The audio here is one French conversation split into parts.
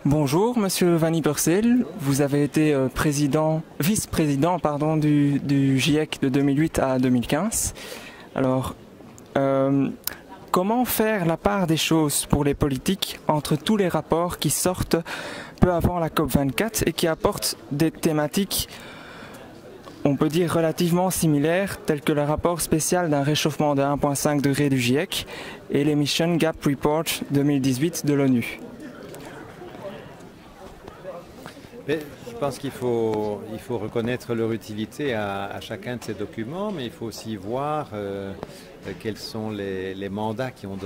Bonjour, Monsieur Van Yperseel. Vous avez été vice-président du GIEC de 2008 à 2015. Alors, comment faire la part des choses pour les politiques entre tous les rapports qui sortent peu avant la COP24 et qui apportent des thématiques, on peut dire, relativement similaires, tels que le rapport spécial d'un réchauffement de 1,5 degré du GIEC et l'Emission Gap Report 2018 de l'ONU? Mais je pense qu'il faut reconnaître leur utilité à chacun de ces documents, mais il faut aussi voir quels sont les mandats qui ont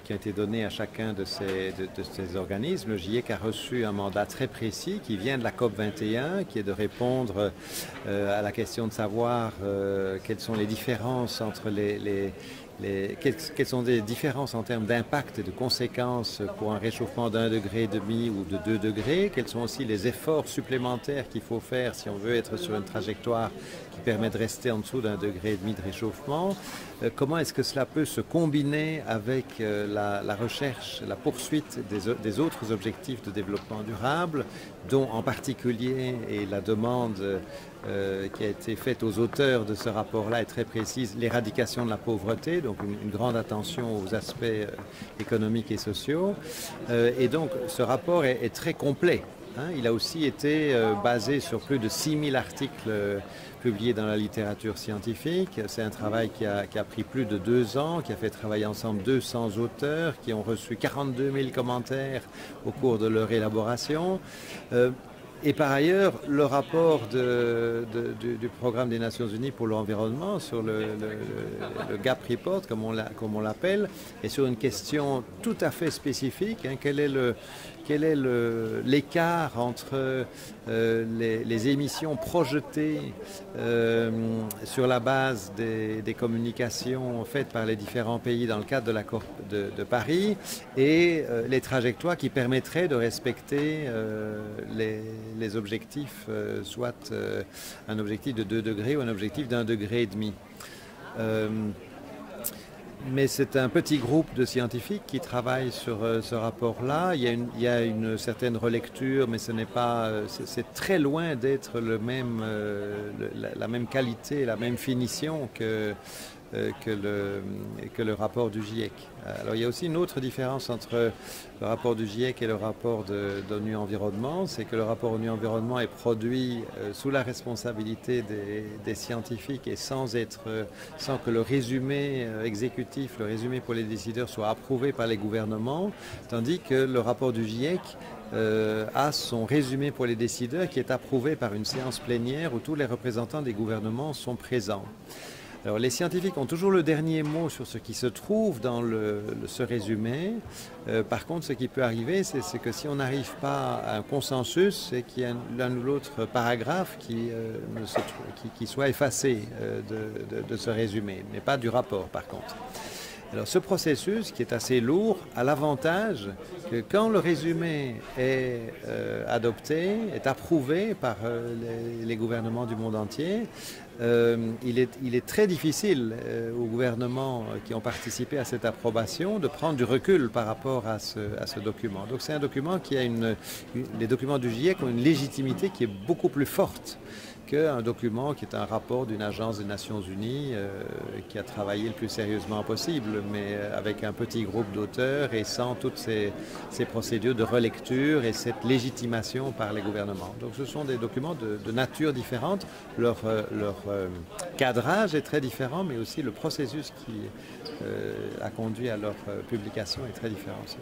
été donnés à chacun de ces organismes. Le GIEC a reçu un mandat très précis qui vient de la COP21, qui est de répondre à la question de savoir quelles sont les différences entre quelles sont les différences en termes d'impact et de conséquences pour un réchauffement d'1,5 degré ou de 2 degrés? Quels sont aussi les efforts supplémentaires qu'il faut faire si on veut être sur une trajectoire qui permet de rester en dessous d'1,5 degré de réchauffement? Comment est-ce que cela peut se combiner avec la recherche, la poursuite des autres objectifs de développement durable, dont en particulier, et la demande qui a été faite aux auteurs de ce rapport-là est très précise, l'éradication de la pauvreté, donc une grande attention aux aspects économiques et sociaux. Et donc ce rapport est très complet. Il a aussi été basé sur plus de 6000 articles publiés dans la littérature scientifique. C'est un travail qui a pris plus de 2 ans, qui a fait travailler ensemble 200 auteurs, qui ont reçu 42 000 commentaires au cours de leur élaboration. Et par ailleurs, le rapport du Programme des Nations Unies pour l'environnement sur le Gap Report, comme on l'appelle, est sur une question tout à fait spécifique. Quel est l'écart entre les émissions projetées sur la base des communications faites par les différents pays dans le cadre de la COP de Paris et les trajectoires qui permettraient de respecter les objectifs, soit un objectif de 2 degrés ou un objectif d'1,5 degré. Mais c'est un petit groupe de scientifiques qui travaillent sur ce rapport-là. Il y a une certaine relecture, mais c'est très loin d'être la même qualité, la même finition que le rapport du GIEC. Alors il y a aussi une autre différence entre le rapport du GIEC et le rapport d'ONU Environnement, c'est que le rapport ONU Environnement est produit sous la responsabilité des scientifiques et sans que le résumé exécutif, le résumé pour les décideurs soit approuvé par les gouvernements, tandis que le rapport du GIEC a son résumé pour les décideurs qui est approuvé par une séance plénière où tous les représentants des gouvernements sont présents. Alors, les scientifiques ont toujours le dernier mot sur ce qui se trouve dans ce résumé. Par contre, ce qui peut arriver, c'est que si on n'arrive pas à un consensus, c'est qu'il y a l'un ou l'autre paragraphe qui soit effacé de ce résumé, mais pas du rapport par contre. Alors ce processus, qui est assez lourd, a l'avantage que quand le résumé est adopté, est approuvé par les gouvernements du monde entier, il est très difficile aux gouvernements qui ont participé à cette approbation de prendre du recul par rapport à ce document. Donc c'est un document qui a les documents du GIEC ont une légitimité qui est beaucoup plus forte qu'un document qui est un rapport d'une agence des Nations Unies qui a travaillé le plus sérieusement possible, mais avec un petit groupe d'auteurs et sans toutes ces procédures de relecture et cette légitimation par les gouvernements. Donc ce sont des documents de nature différente. Leur cadrage est très différent, mais aussi le processus qui a conduit à leur publication est très différent aussi.